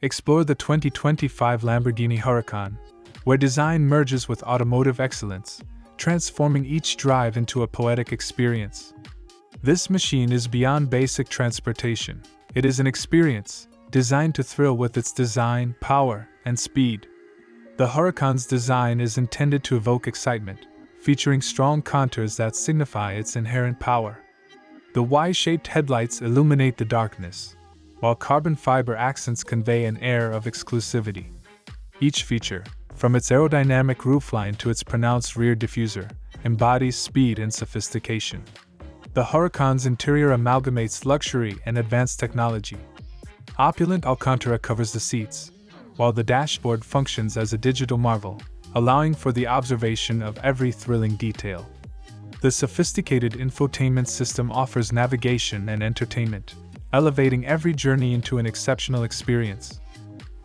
Explore the 2025 Lamborghini Huracan, where design merges with automotive excellence, transforming each drive into a poetic experience. This machine is beyond basic transportation. It is an experience, designed to thrill with its design, power, and speed. The Huracan's design is intended to evoke excitement, featuring strong contours that signify its inherent power. The Y-shaped headlights illuminate the darkness, while carbon fiber accents convey an air of exclusivity. Each feature, from its aerodynamic roofline to its pronounced rear diffuser, embodies speed and sophistication. The Huracan's interior amalgamates luxury and advanced technology. Opulent Alcantara covers the seats, while the dashboard functions as a digital marvel, allowing for the observation of every thrilling detail. The sophisticated infotainment system offers navigation and entertainment, elevating every journey into an exceptional experience.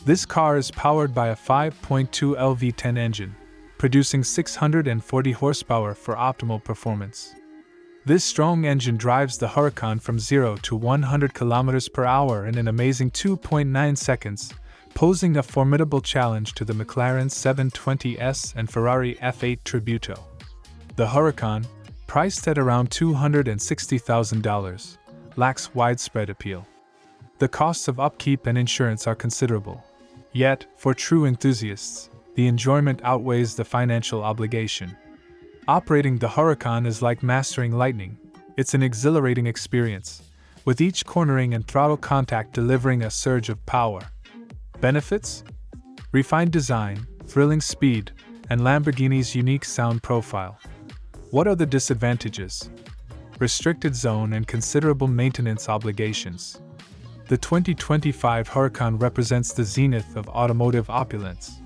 This car is powered by a 5.2 L V10 engine, producing 640 horsepower for optimal performance. This strong engine drives the Huracan from 0 to 100 km per hour in an amazing 2.9 seconds, posing a formidable challenge to the McLaren 720S and Ferrari F8 Tributo. The Huracan, priced at around $260,000, lacks widespread appeal. The costs of upkeep and insurance are considerable. Yet, for true enthusiasts, the enjoyment outweighs the financial obligation. Operating the Huracan is like mastering lightning. It's an exhilarating experience, with each cornering and throttle contact delivering a surge of power. Benefits? Refined design, thrilling speed, and Lamborghini's unique sound profile. What are the disadvantages? Restricted zone and considerable maintenance obligations. The 2025 Huracan represents the zenith of automotive opulence.